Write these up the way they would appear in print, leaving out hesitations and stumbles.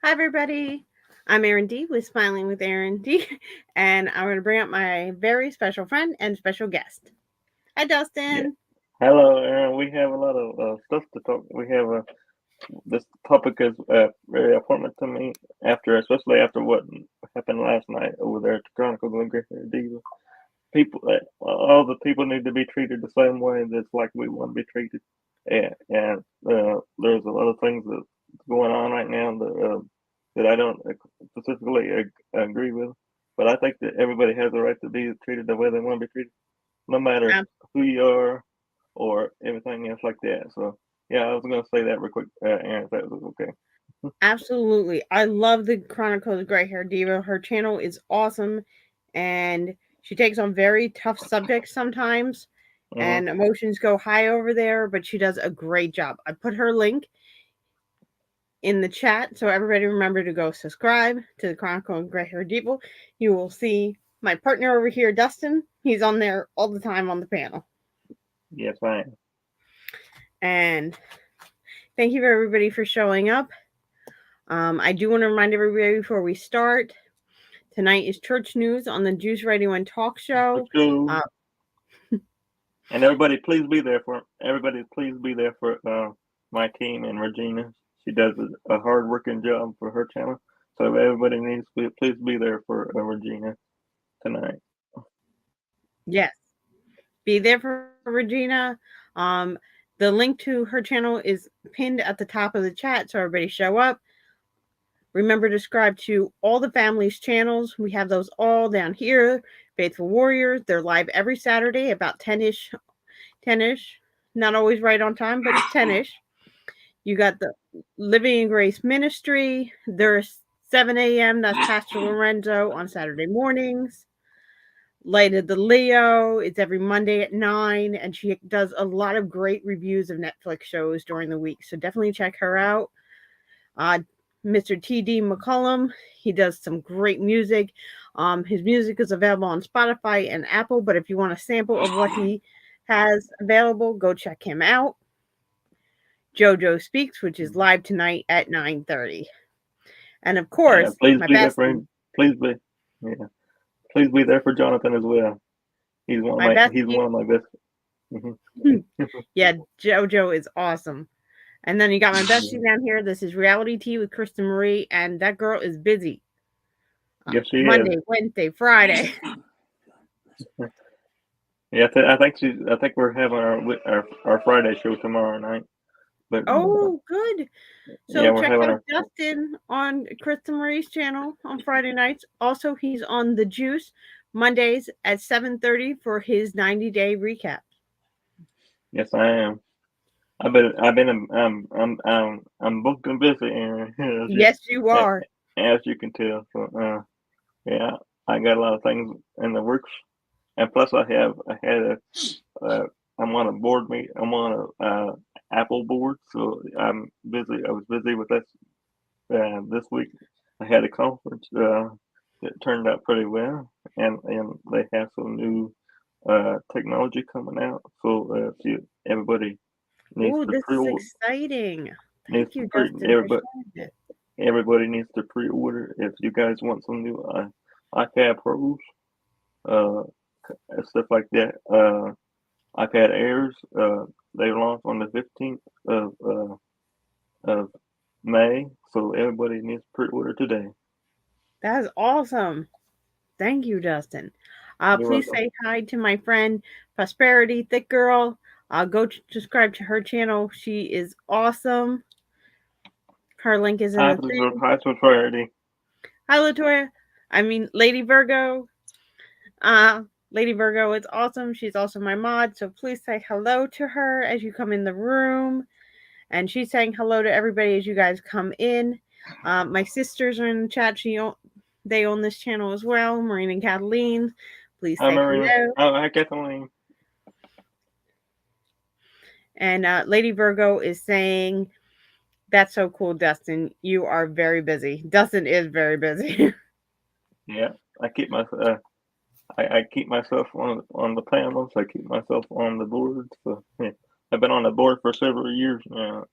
Hi, everybody. I'm Erin D with Smiling with Erin D, and I'm going to bring up my very special friend and special guest. Hi, Yeah. Dustin. Hello, Aaron. We have a lot of stuff to talk. We have this topic is very important to me especially after what happened last night over there at the Chronicles of the Great Diva. People, all the people need to be treated the same way that's like we want to be treated. And there's a lot of things that's going on right now that I don't specifically agree with. But I think that everybody has a right to be treated the way they want to be treated, no matter Ab- who you are or everything else like that. So yeah, I was gonna say that real quick, Aaron, if that was okay. Absolutely. I love the Chronicles of Gray Hair Diva. Her channel is awesome, and she takes on very tough subjects sometimes, Hmm. and emotions go high over there, but she does a great job. I put her link in the chat. So everybody remember to go subscribe to the Chronicle of Gray Hair People. You will see my partner over here, Dustin. He's on there all the time on the panel. Yes, I am. And thank you everybody for showing up. I do want to remind everybody before we start. Tonight is church news on the Juice Radio and Talk Let's Show. go. Uh, And everybody. Please be there for my team and Regina. She does a hard working job for her channel. So everybody needs to please be there for Regina tonight. yes, be there for Regina. Um, the link to her channel is pinned at the top of the chat, so everybody show up. Remember to subscribe to all the family's channels. We have those all down here. Faithful Warriors, they're live every Saturday about 10ish, 10ish. Not always right on time, but 10ish. You got the Living in Grace Ministry. There's 7 a.m. That's Pastor Lorenzo on Saturday mornings. Light of the Leo. It's every Monday at 9, and she does a lot of great reviews of Netflix shows during the week. So definitely check her out. uh, Mr. T.D. McCullum. He does some great music. His music is available on Spotify and Apple, but if you want a sample of what he has available, go check him out. JoJo Speaks, which is live tonight at 9:30. And of Yeah, course, please my be there for him. bestie, Please be, yeah, please be there for Jonathan as well. my He's bestie, one of my best. Hmm. yeah, JoJo is awesome. And then you got my bestie down here. This is Reality Tea with Kristen Marie, and that girl is busy. Yes, she is. Monday, Wednesday, Friday. Yeah, I think we're having our Friday show tomorrow night. But Oh, good. So yeah, we're check having out our. Justin on Krista Marie's channel on Friday nights. Also, he's on The Juice Mondays at 7:30 for his 90-day recap. Yes, I am. I've been I'm booked and busy, Aaron, Yes, you are. as you can tell. So yeah, I got a lot of things in the works, and plus I had a I'm on a board meet. I'm on a Apple board, so I'm busy. I was busy with that this week. I had a conference that turned out pretty well, and they have some new technology coming out. So if you everybody needs Oh, to this is pre-order exciting. needs Thank to you, pre Justin, for everybody sharing it. everybody needs to pre-order if you guys want some new iPad Pros, uh, stuff like that. iPad Airs, they launch on the 15th of May, so everybody needs to pre-order today. That is awesome. Thank you, Justin. You're Please welcome. say hi to my friend Prosperity Thick Girl. Go subscribe to her channel. She is awesome. Her link is in the thing. High Prosperity. Hi, Latoya. I mean, Lady Virgo. Uh, Lady Virgo is awesome. She's also my mod, so please say hello to her as you come in the room. And she's saying hello to everybody as you guys come in. My sisters are in the chat. They own this channel as well. Maureen and Kathleen. Please Hi, say Marina. hello. Oh, hi, Kathleen. And Lady Virgo is saying, "That's so cool, Dustin. You are very busy. Dustin is very busy." Yeah, I keep my I keep myself on the panels. I keep myself on the board. So yeah, I've been on the board for several years now.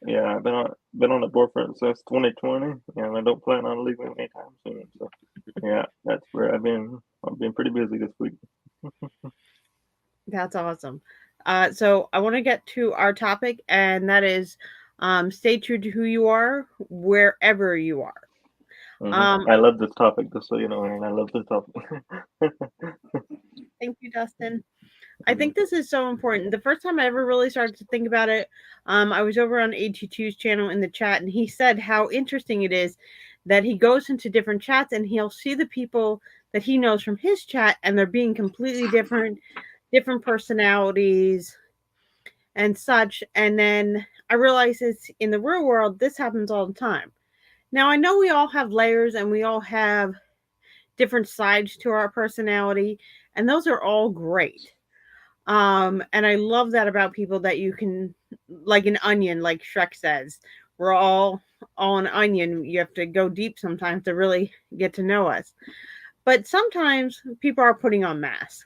Yeah, I've been on the board since 2020, and I don't plan on leaving anytime soon. So, yeah, that's where I've been. I've been pretty busy this week. That's awesome. So I want to get to our topic, and that is stay true to who you are wherever you are. Um, I love this topic, just so you know, and I love this topic. Thank you, Dustin. I Mhm. think this is so important. The first time I ever really started to think about it, I was over on AG2's channel in the chat, and he said how interesting it is that he goes into different chats and he'll see the people that he knows from his chat, and they're being completely different, different personalities and such. And then I realize it's in the real world, this happens all the time. Now, I know we all have layers and we all have different sides to our personality, and those are all great. And I love that about people that you can, like an onion, like Shrek says, we're all an onion. You have to go deep sometimes to really get to know us. But sometimes people are putting on masks.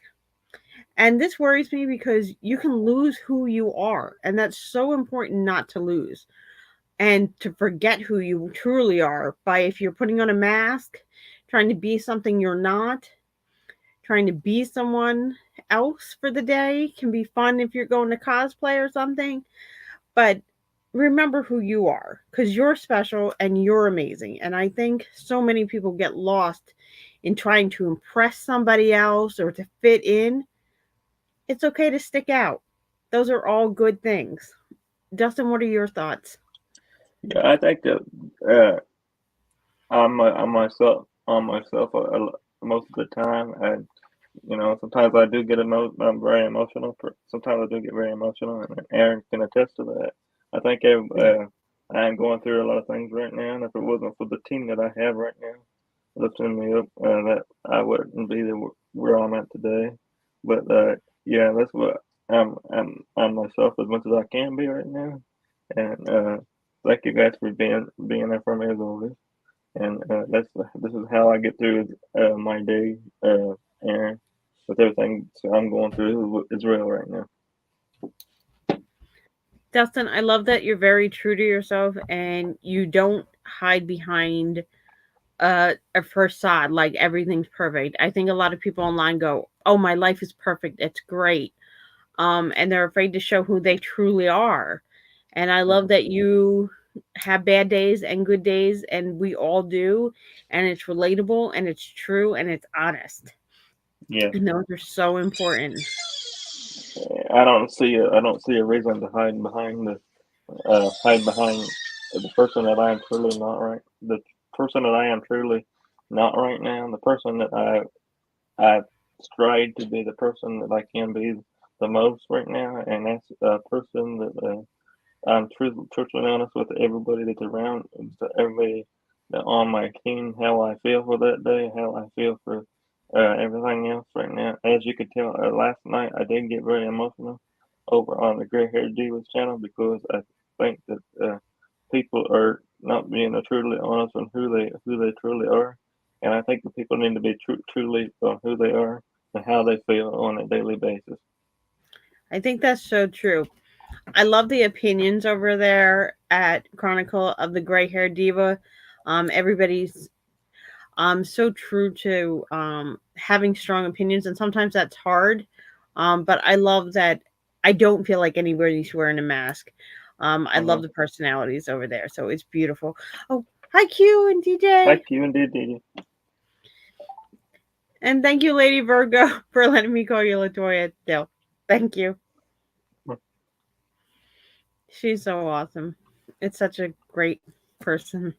And this worries me because you can lose who you are. And that's so important not to lose and to forget who you truly are by if you're putting on a mask, trying to be something you're not, trying to be someone else for the day can be fun if you're going to cosplay or something. But remember who you are because you're special and you're amazing. And I think so many people get lost in trying to impress somebody else or to fit in. It's okay to stick out. Those are all good things. Dustin, what are your thoughts? Yeah, I think that uh, I'm myself most of the time. Sometimes I do get I'm very emotional. Sometimes I do get very emotional, and Aaron can attest to that. I think Yeah. I am going through a lot of things right now, and if it wasn't for the team that I have right now lifting me up, that I wouldn't be there where I'm at today. But yeah, that's what I'm myself as much as I can be right now, and thank you guys for being there for me as always. And this is how I get through my day, Aaron, with everything I'm going through is real right now. Dustin, I love that you're very true to yourself and you don't hide behind a facade like everything's perfect. I think a lot of people online go, "Oh, my life is perfect. It's great." And they're afraid to show who they truly are. And I love Mhm. that you have bad days and good days, and we all do. And it's relatable and it's true and it's honest. Yes, And those are so important. I don't see a reason to hide behind the person that I am truly not right. The person that I am truly not right now. The person that I strive to be the person that I can be the most right now, and that's a person that I'm truthfully honest with everybody that's around, to everybody that on my team, how I feel for that day, how I feel for everything else right now. As you could tell, last night I did get very emotional over on the Gray Haired Divas channel because I think that people are not being truly honest on who they truly are, and I think the people need to be truly on who they are and how they feel on a daily basis. I think that's so true. I love the opinions over there at Chronicle of the Gray Hair Diva. Everybody's so true to having strong opinions, and sometimes that's hard. But I love that I don't feel like anybody's wearing a mask. I love Mm-hmm. the personalities over there, so it's beautiful. Oh, hi Q and DJ, Like you and did. and thank you, Lady Virgo, for letting me call you Latoya. Still, thank you. She's so awesome. It's such a great person.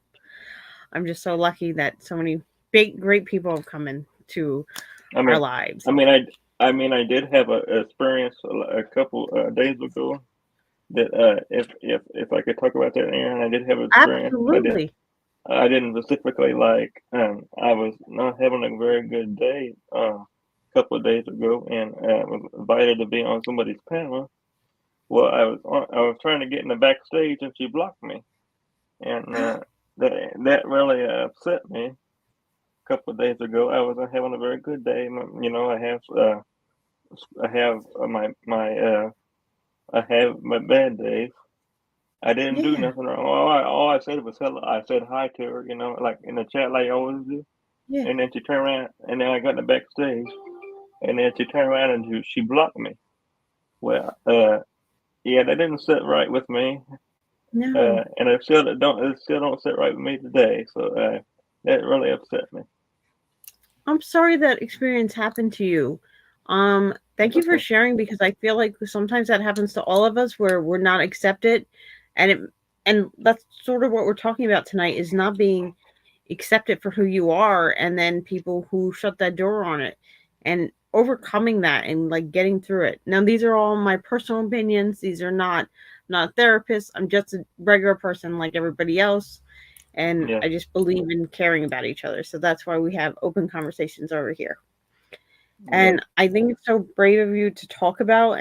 I'm just so lucky that so many big, great people have come into I our mean, lives. I mean, I did have a experience a couple days ago that if I could talk about that, Aaron, I did have an experience, but Absolutely. I didn't specifically like. I was not having a very good day a couple of days ago, and was invited to be on somebody's panel. Well, I was trying to get in the backstage, and she blocked me, and that that really upset me. A couple of days ago, I wasn't having a very good day. I have my bad days. I didn't do Yeah. nothing wrong. All I said was hello. I said hi to her, like in the chat, like I always do. Yeah. And then she turned around, and then I got in the backstage, and then she turned around and she blocked me. Well, yeah, that didn't sit right with me, No. and it still don't sit right with me today. So that really upset me. I'm sorry that experience happened to you. It's Thank you for okay. sharing because I feel like sometimes that happens to all of us where we're not accepted, and that's sort of what we're talking about tonight is not being accepted for who you are, and then people who shut that door on it, and overcoming that and like getting through it. Now these are all my personal opinions. These are not a therapist. I'm just a regular person like everybody else and Yeah, I just believe in caring about each other. So that's why we have open conversations over here. yeah, And I think it's so brave of you to talk about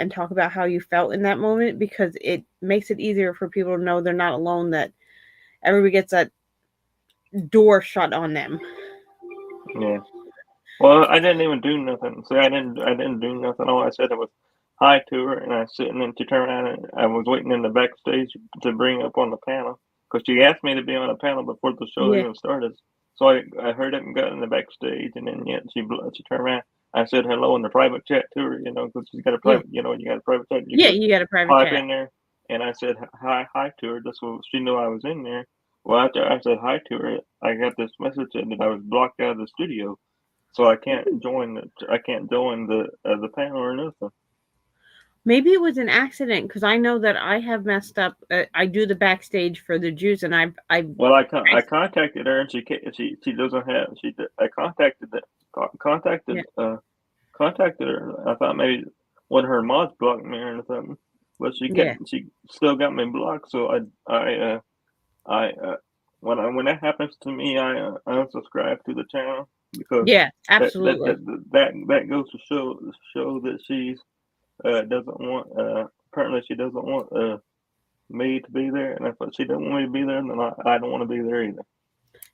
how you felt in that moment because it makes it easier for people to know they're not alone, that everybody gets that door shut on them. yeah. Well, I didn't even do nothing. See, I didn't do nothing. All I said was hi to her, and I was sitting, and she turned around, and I was waiting in the backstage to bring up on the panel because she asked me to be on the panel before the show Yeah, even started. So I heard it and got in the backstage, and then yeah, she turned around. I said hello in the private chat to her, because she's got a yeah, private, you got a private chat, you yeah. could You got a private type chat. in there, and I said hi to her. That's what she knew I was in there. Well, after I said hi to her, I got this message that I was blocked out of the studio, so I can't join the panel or nothing. Maybe it was an accident because I know that I have messed up. I do the backstage for the Jews, and Well, I contacted her, and she doesn't have I yeah, contacted her. I thought maybe one of her mods blocked me or something, but yeah, she still got me blocked. So I when that happens to me, I unsubscribe to the channel because yeah. that that Absolutely. that that goes to show that she's doesn't want apparently she doesn't want me to be there, and if she doesn't want me to be there, then I don't want to be there either.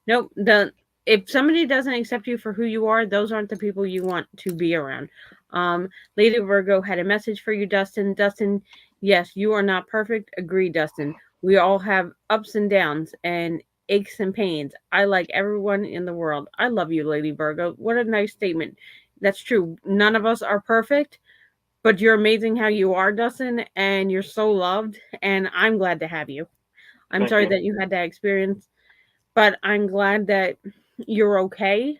Nope. The If somebody doesn't accept you for who you are, those aren't the people you want to be around. Lady Virgo had a message for you, Dustin. Dustin, yes, you are not perfect. Agree, Dustin. We all have ups and downs and aches and pains. I like everyone in the world. I love you, Lady Virgo. What a nice statement. That's true. None of us are perfect, but you're amazing how you are, Dustin, and you're so loved. And I'm glad to have you. I'm Thank sorry you. that you had that experience, but I'm glad that you're okay.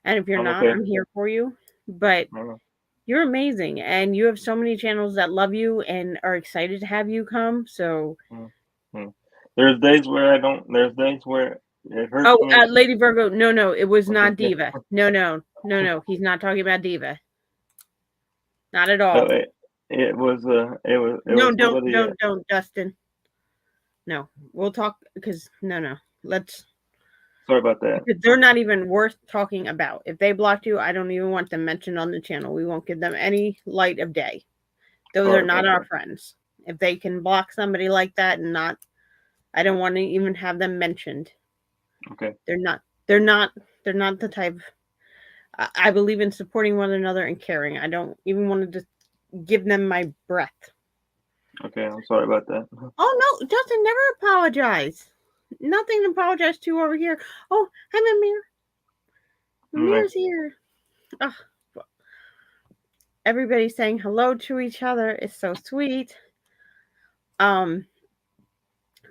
And if you're I'm not, okay. I'm here for you. But Uh, you're amazing. And you have so many channels that love you and are excited to have you come. So, mm, mm. There's days where I don't. There's days where it hurts oh, me. Lady Virgo, no, it was Okay, not yeah. Diva. No. He's not talking about Diva. Not at No, all. it No, was somebody. don't, Dustin. No, we'll talk because no. Let's, Sorry about that. because they're not even worth talking about. If they blocked you, I don't even want them mentioned on the channel. We won't give them any light of day. Those are Sorry not about our that. friends. If they can block somebody like that and not, I don't want to even have them mentioned. Okay, They're not. They're not. They're not the type. I believe in supporting one another and caring. I don't even want to just give them my breath. okay. I'm sorry about that. Oh no, Justin, never apologize. Nothing to apologize to over here. Oh, hi, Mimir. Yeah, Mimir's here. Oh, everybody's saying hello to each other. It's so sweet. Um,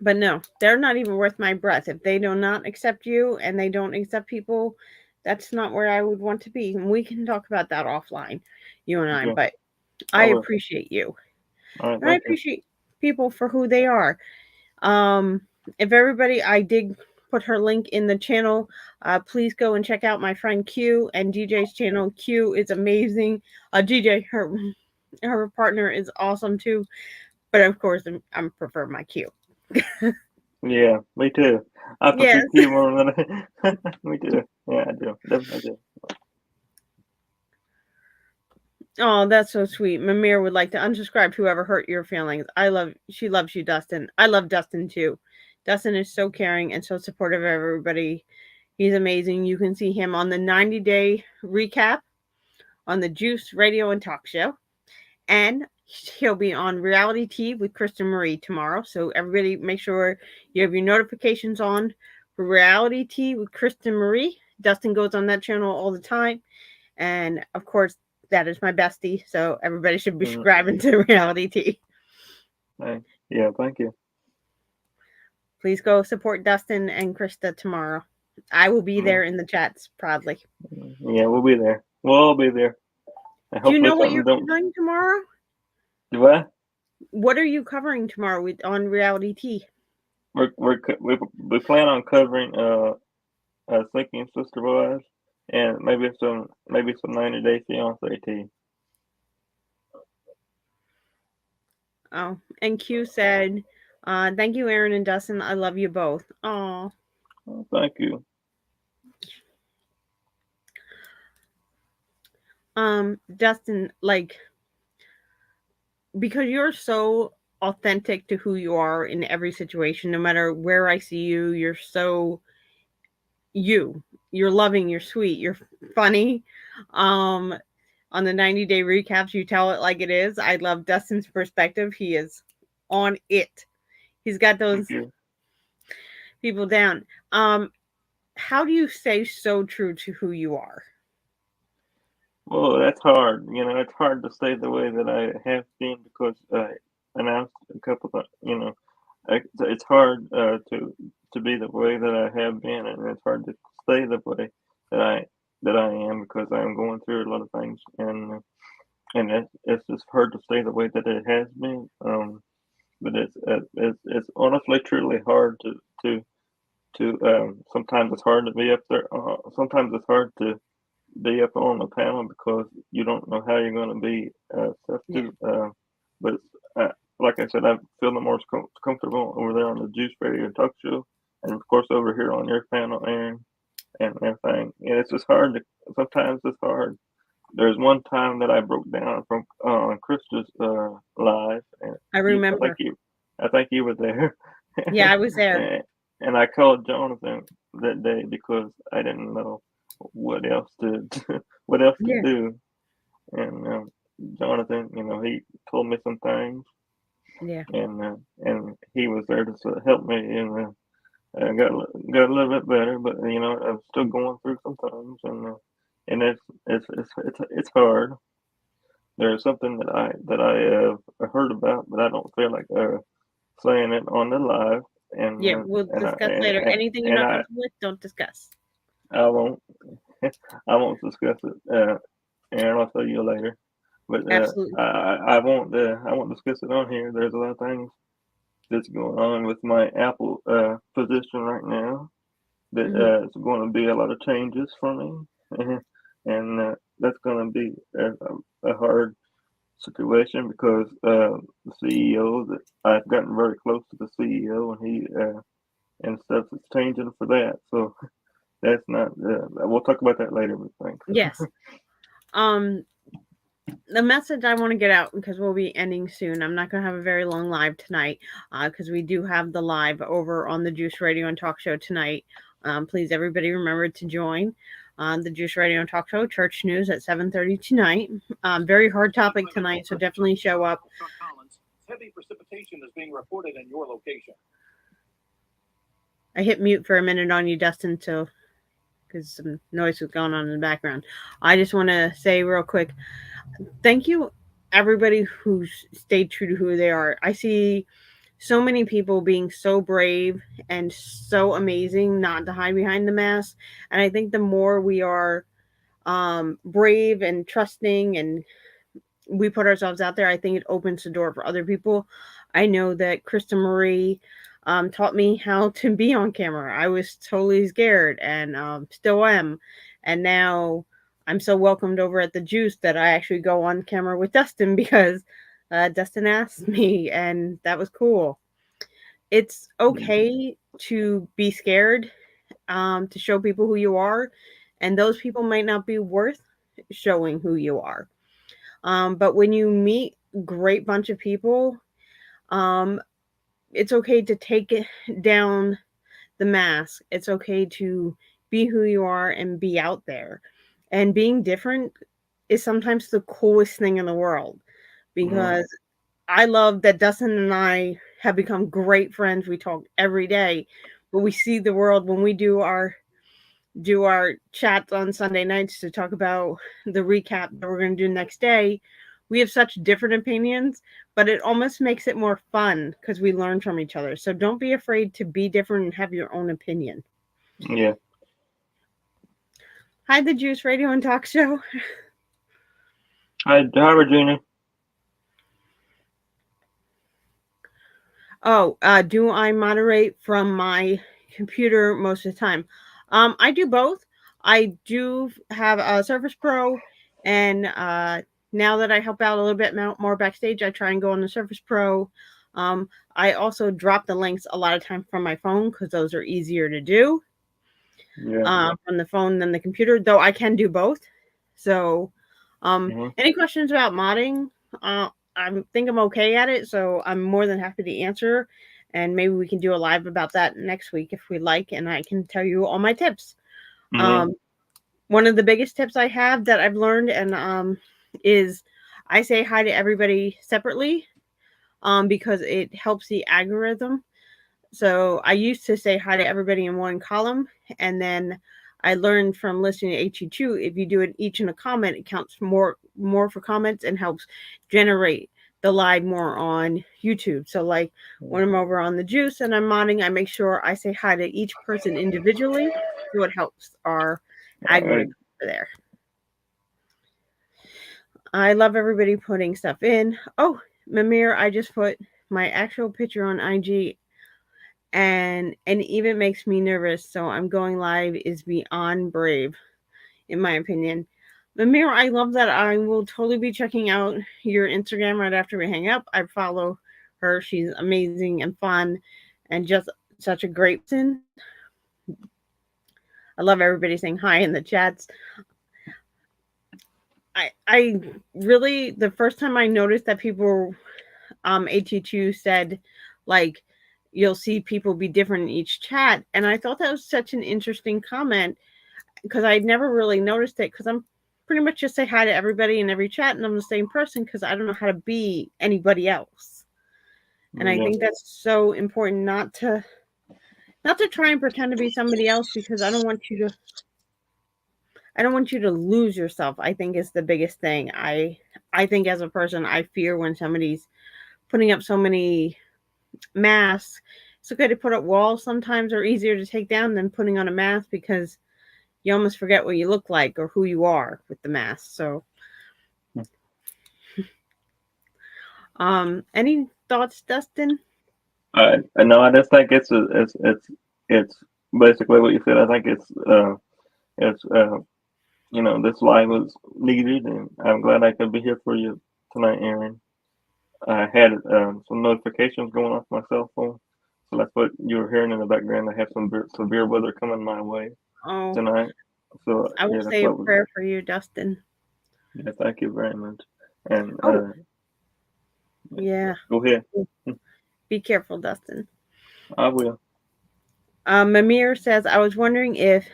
but no, they're not even worth my breath. If they do not accept you and they don't accept people, that's not where I would want to be. And we can talk about that offline, you and I. okay. But I I will. appreciate you. All right. And I Thank you. appreciate people for who they are. Um, if everybody, I did put her link in the channel. Please go and check out my friend Q and DJ's channel. Q is amazing. DJ, her partner is awesome too. But of course, I'm prefer my Q. Yeah, me too. I prefer Yes. you more than me too. Yeah, I do. Definitely do. Oh, that's so sweet. Mimir would like to unsubscribe whoever hurt your feelings. She loves you, Dustin. I love Dustin too. Dustin is so caring and so supportive of everybody. He's amazing. You can see him on the 90-day recap on the Juice Radio and Talk Show. And He'll be on Reality Tea with Kristen Marie tomorrow. So everybody make sure you have your notifications on for Reality Tea with Kristen Marie. Dustin goes on that channel all the time. And of course, that is my bestie. So everybody should be Mm, subscribing to Reality Tea. thank, yeah, thank you. Please go support Dustin and Krista tomorrow. I will be Mm, there in the chats proudly. yeah, we'll be there. We'll all be there. And Do you hopefully know what something you're don't. covering tomorrow? Do I? What are you covering tomorrow with on Reality Tea? We plan on covering Sinking Sister Wives and maybe some 90 Day Fiance tea. Oh, and Q said, "Thank you, Erin and Dustin. I love you both." Oh, Oh, thank you. Dustin, like because you're so authentic to who you are in every situation, no matter where I see you, you're so you. You're loving, you're sweet, you're funny. Um, on the 90-day recaps, you tell it like it is. I love Dustin's perspective. He is on it. He's got Thank those you. people down. Um, how do you stay so true to who you are? Well, that's hard. It's hard to stay the way that I have been because I announced a couple of, it's hard to be the way that I have been, and it's hard to stay the way that I am because I am going through a lot of things, and it's just hard to stay the way that it has been. But it's honestly truly hard to sometimes it's hard to be up there. Sometimes it's hard to be up on the panel because you don't know how you're going to be Yeah, tested. But uh, like I said, I feel the most comfortable over there on the Juice Radio Talk Show, and of course over here on your panel, Aaron, and everything. And it's just hard to. Sometimes it's hard. There's one time that I broke down from Krista's live, and I you, I think remember. you, I think you were there, Yeah, I was there. and, and I called Jonathan that day because I didn't know what else to what else to Yeah, do, and Jonathan, he told me some things, yeah. and he was there to help me, and got a little bit better, but I'm still going through some things, and it's hard. There's something that I have heard about, but I don't feel like saying it on the live, and Yeah, we'll and I discuss later. Anything you're and not I comfortable with, don't discuss. I won't I won't discuss it, and I'll tell you later. But Absolutely. I won't discuss it on here. There's a lot of things that's going on with my Apple position right now that Hmm. it's going to be a lot of changes for me, and that's going to be a hard situation because the CEO that I've gotten very close to the CEO and he and stuff is changing for that. So that's not. We'll talk about that later. But thanks. Yes. Um, the message I want to get out because we'll be ending soon. I'm not going to have a very long live tonight because we do have the live over on the Juice Radio and Talk Show tonight. Please, everybody, remember to join the Juice Radio and Talk Show Church News at 7:30 tonight. Very hard topic tonight, so definitely show up. Heavy precipitation is being reported in your location. I hit mute for a minute on you, Dustin, so because some noise was going on in the background. I just want to say real quick, thank you everybody who's stayed true to who they are. I see so many people being so brave and so amazing not to hide behind the mask. And I think the more we are brave and trusting and we put ourselves out there, I think it opens the door for other people. I know that Krista Marie taught me how to be on camera. I was totally scared and still am. And now I'm so welcomed over at the Juice that I actually go on camera with Dustin because Dustin asked me, and that was cool. It's okay to be scared, to show people who you are, and those people might not be worth showing who you are. But when you meet great bunch of people, um, it's okay to take it down the mask. It's okay to be who you are and be out there. And being different is sometimes the coolest thing in the world because I love that Dustin and I have become great friends. We talk every day, but we see the world when we do our chats on Sunday nights to talk about the recap that we're going to do next day. We have such different opinions, but it almost makes it more fun because we learn from each other. So don't be afraid to be different and have your own opinion. Yeah. Hi, the Juice Radio and Talk Show. Hi, Regina. Oh, do I moderate from my computer most of the time? I do both. I do have a Surface Pro, and now that I help out a little bit more backstage, I try and go on the Surface Pro. I also drop the links a lot of time from my phone because those are easier to do from the phone than the computer. Though I can do both. So, any questions about modding? I think I'm okay at it, so I'm more than happy to answer. And maybe we can do a live about that next week if we like, and I can tell you all my tips. One of the biggest tips I have that I've learned and is I say hi to everybody separately because it helps the algorithm. So I used to say hi to everybody in one column, and then I learned from listening to HE2, if you do it each in a comment, it counts more for comments and helps generate the live more on YouTube. So like when I'm over on the Juice and I'm modding, I make sure I say hi to each person individually, so it helps our algorithm there. I love everybody putting stuff in. Oh, Mimir, I just put my actual picture on IG, and even makes me nervous. So I'm going live is beyond brave, in my opinion. Mimir, I love that. I will totally be checking out your Instagram right after we hang up. I follow her. She's amazing and fun and just such a great person. I love everybody saying hi in the chats. I really, the first time I noticed that people AT2 said like you'll see people be different in each chat, and I thought that was such an interesting comment because I'd never really noticed it because I'm pretty much just say hi to everybody in every chat and I'm the same person because I don't know how to be anybody else. And I think that's so important not to try and pretend to be somebody else because I don't want you to lose yourself. I think is the biggest thing. I think as a person I fear when somebody's putting up so many masks. It's okay to put up walls sometimes are easier to take down than putting on a mask because you almost forget what you look like or who you are with the mask. So any thoughts, Dustin? No, I just think it's basically what you said. I think it's this live was needed, and I'm glad I could be here for you tonight, Erin. I had some notifications going off my cell phone, so that's what you were hearing in the background. I have some severe weather coming my way tonight. So I will say a prayer for you, Dustin. Yeah, thank you very much. And yeah, go ahead. Be careful, Dustin. I will. Mimir says, I was wondering if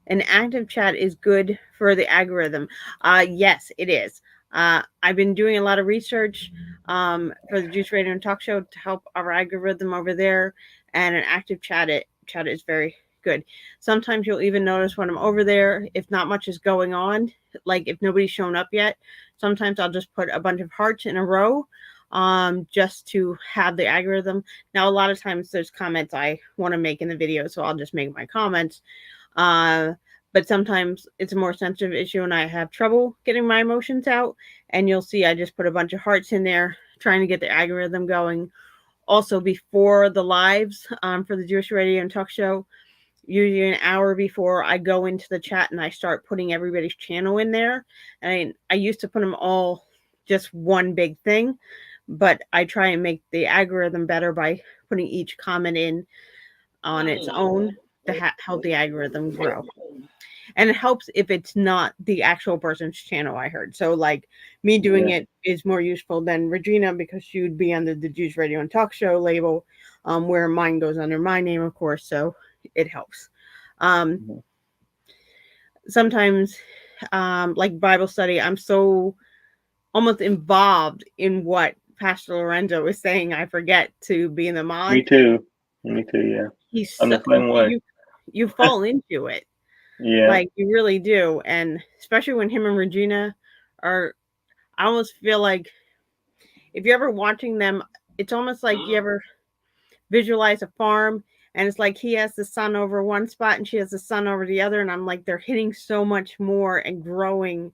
an active chat is good for the algorithm. Yes, it is. I've been doing a lot of research for the Juice Radio and Talk Show to help our algorithm over there, and an active chat is very good. Sometimes you'll even notice when I'm over there, if not much is going on, like if nobody's shown up yet, sometimes I'll just put a bunch of hearts in a row just to have the algorithm. Now, a lot of times there's comments I want to make in the video, so I'll just make my comments. But sometimes it's a more sensitive issue and I have trouble getting my emotions out. And you'll see I just put a bunch of hearts in there trying to get the algorithm going. Also, before the lives for the Jewish Radio and Talk Show, usually an hour before, I go into the chat and I start putting everybody's channel in there. And I used to put them all just one big thing, but I try and make the algorithm better by putting each comment in on its own to help the algorithm grow. And it helps if it's not the actual person's channel, I heard. So like me doing it is more useful than Regina because she would be under the Juice Radio and Talk Show label, where mine goes under my name, of course. So it helps. Sometimes like Bible study, I'm so almost involved in what Pastor Lorenzo was saying. I forget to be in the mod. Me too. Yeah. He's I'm the same way. You fall into it. Yeah. Like you really do. And especially when him and Regina are, I almost feel like if you're ever watching them, it's almost like you ever visualize a farm and it's like he has the sun over one spot and she has the sun over the other. And I'm like, they're hitting so much more and growing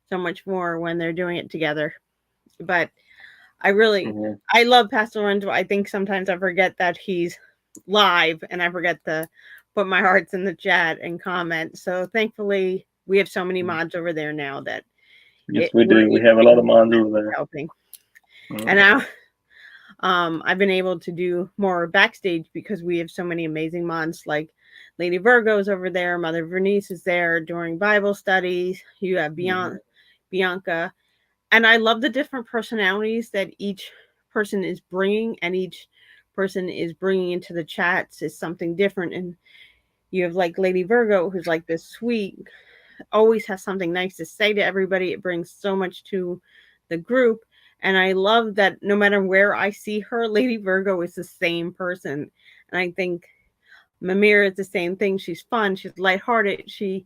so much more when they're doing it together. But I really, I love Pastor Lorenzo. I think sometimes I forget that he's live and I forget to put my hearts in the chat and comment. So thankfully, we have so many mods over there now that yes, we do. We have a lot of mods over there helping. And now, I've been able to do more backstage because we have so many amazing mods like Lady Virgo's over there, Mother Vernice is there during Bible studies. You have Bianca. And I love the different personalities that each person is bringing, and each person is bringing into the chats is something different. And you have like Lady Virgo, who's like this sweet, always has something nice to say to everybody. It brings so much to the group. And I love that no matter where I see her, Lady Virgo is the same person. And I think Mamira is the same thing. She's fun, she's lighthearted, she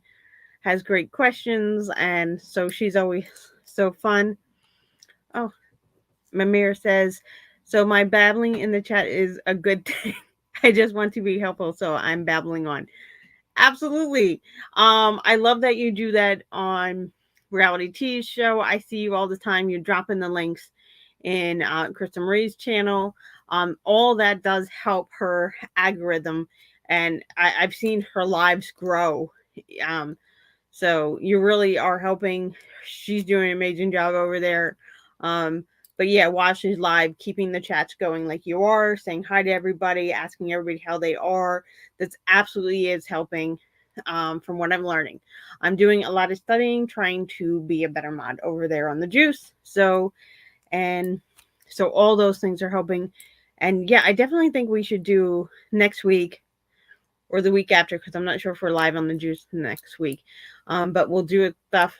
has great questions, and so she's always so fun. Oh, Mamir says, so my babbling in the chat is a good thing. I just want to be helpful, so I'm babbling on. Absolutely. I love that you do that on Reality T's show. I see you all the time. You're dropping the links in Krista Marie's channel. All that does help her algorithm, and I've seen her lives grow. So you really are helping. She's doing an amazing job over there. But yeah, watching live, keeping the chats going like you are, saying hi to everybody, asking everybody how they are. That's absolutely is helping. From what I'm learning, I'm doing a lot of studying, trying to be a better mod over there on the juice. So all those things are helping. And yeah, I definitely think we should do next week or the week after, because I'm not sure if we're live on the juice next week. But we'll do it stuff.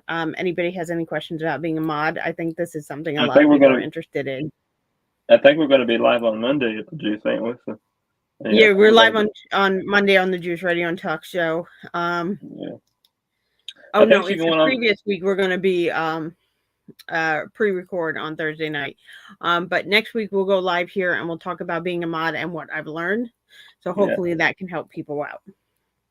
Anybody has any questions about being a mod? I think this is something a lot of people are interested in. I think we're going to be live on Monday at the Juice, ain't we? So, yeah, we're live on Monday on the Juice Radio and Talk Show. Oh no, it's the previous week. We're going to be pre-record on Thursday night. But next week we'll go live here and we'll talk about being a mod and what I've learned. So hopefully that can help people out.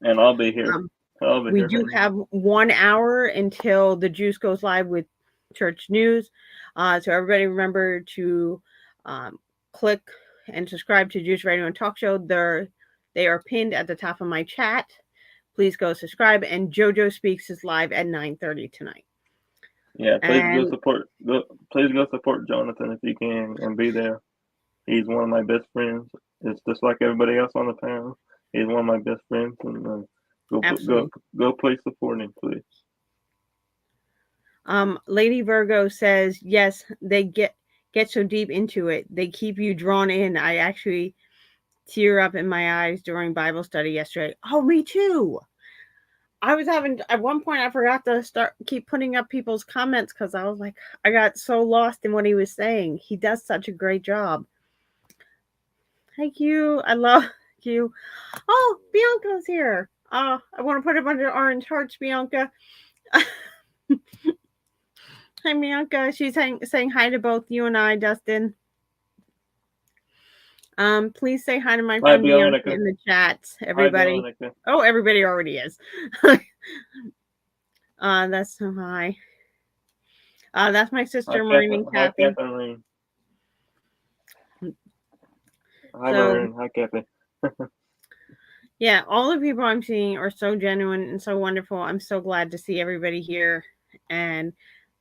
And I'll be here. We do have 1 hour until the Juice goes live with church news. So everybody remember to click and subscribe to Juice Radio and Talk Show. They are pinned at the top of my chat. Please go subscribe. And JoJo Speaks is live at 9:30 tonight. Yeah, please go support Jonathan if you can and be there. He's one of my best friends. It's just like everybody else on the panel. He's one of my best friends, and go please support him, please. Lady Virgo says yes. They get so deep into it, they keep you drawn in. I actually tear up in my eyes during Bible study yesterday. Oh, me too. I was having, at one point, I forgot to keep putting up people's comments because I was like, I got so lost in what he was saying. He does such a great job. Thank you. I love you. Oh, Bianca's here. I want to put a bunch of orange hearts, Bianca. Hi, Bianca. She's saying hi to both you and I, Dustin. Please say hi to my friend Bianca in the chat, everybody. Oh, everybody already is. That's so hi. That's my sister, Maureen and Kathy. Hi, Kathleen. Hi, Maureen. Hi, Kathy. Yeah, all the people I'm seeing are so genuine and so wonderful. I'm so glad to see everybody here. And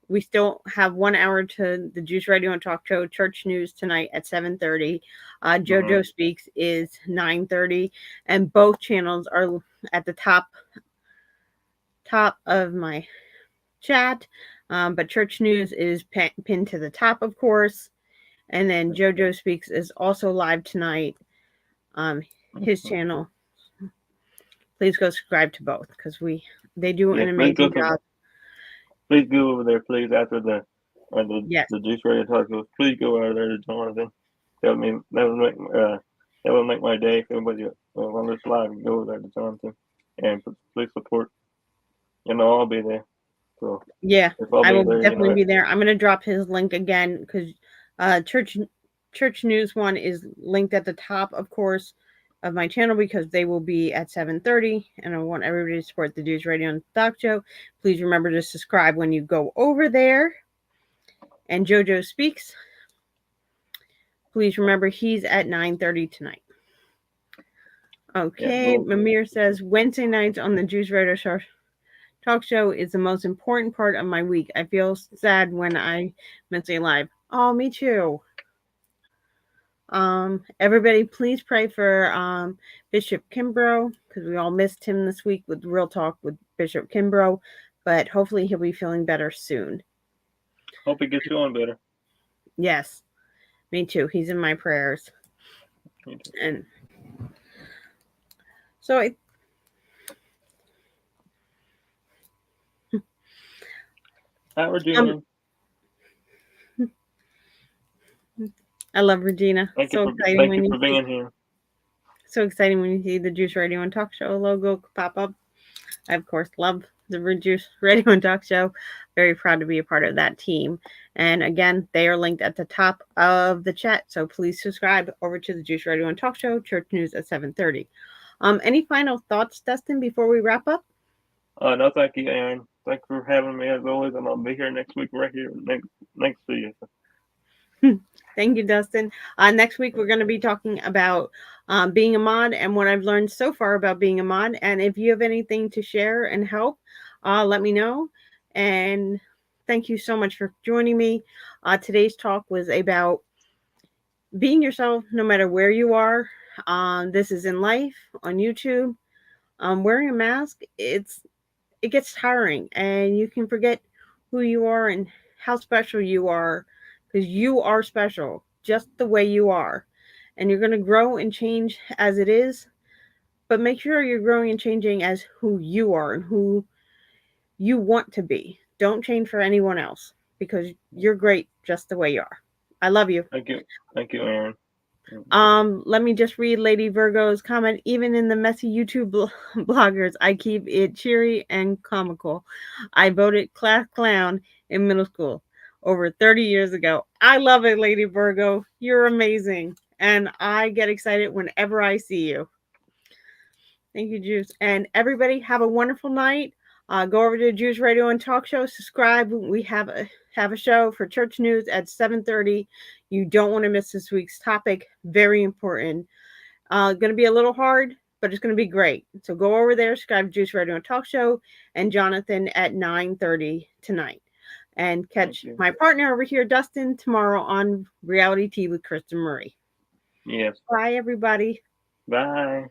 we still have 1 hour to the Juice Radio and Talk Show church news tonight at 7:30. JoJo Speaks is 9:30, and both channels are at the top of my chat. But church news is pinned to the top, of course. And then JoJo Speaks is also live tonight. His channel. Please go subscribe to both because they do an amazing job. Please go over there, please, after the Yes. the Juice Radio Talk Show, please go over there to Jonathan. That would make my day. If everybody on this live, go over there to Jonathan and please support. I'll be there. So Yeah, if I'll I be will there, definitely be there. I'm going to drop his link again because church news one is linked at the top, of course, of my channel because they will be at 7:30, and I want everybody to support the Juice Radio and Talk Show. Please remember to subscribe when you go over there. And JoJo Speaks. Please remember he's at 9:30 tonight. Okay, yeah, Mamir says Wednesday nights on the Juice Radio Show. Talk show is the most important part of my week. I feel sad when I miss a live. Oh, me too. Everybody, please pray for Bishop Kimbrough because we all missed him this week with Real Talk with Bishop Kimbrough, but hopefully he'll be feeling better soon. Hope he gets feeling better. Yes, me too. He's in my prayers. And so Hi, Regina. I love Regina. Thank you for being here. So exciting when you see the Juice Radio and Talk Show logo pop up. I, of course, love the Juice Radio and Talk Show. Very proud to be a part of that team. And again, they are linked at the top of the chat. So please subscribe over to the Juice Radio and Talk Show, Church News at 7:30. Any final thoughts, Dustin, before we wrap up? No, thank you, Erin. Thanks for having me as always, and I'll be here next week right here next to you. Thank you, Dustin. Next week, we're going to be talking about being a mod and what I've learned so far about being a mod. And if you have anything to share and help, let me know. And thank you so much for joining me. Today's talk was about being yourself no matter where you are. This is in life, on YouTube. Wearing a mask, it gets tiring and you can forget who you are and how special you are because you are special just the way you are. And you're going to grow and change as it is, but make sure you're growing and changing as who you are and who you want to be. Don't change for anyone else because you're great just the way you are. I love you. Thank you, Erin. Let me just read Lady Virgo's comment. Even in the messy YouTube bloggers, I keep it cheery and comical. I voted class clown in middle school over 30 years ago. I love it, Lady Virgo. You're amazing. And I get excited whenever I see you. Thank you, Juice. And everybody have a wonderful night. Go over to Juice Radio and Talk Show. Subscribe. We have a show for church news at 7:30. You don't want to miss this week's topic. Very important. Going to be a little hard, but it's going to be great. So go over there, subscribe to Juice Radio and Talk Show, and Jonathan at 9:30 tonight. And catch my partner over here, Dustin, tomorrow on Reality Tea with Kristen Marie. Yes. Bye, everybody. Bye.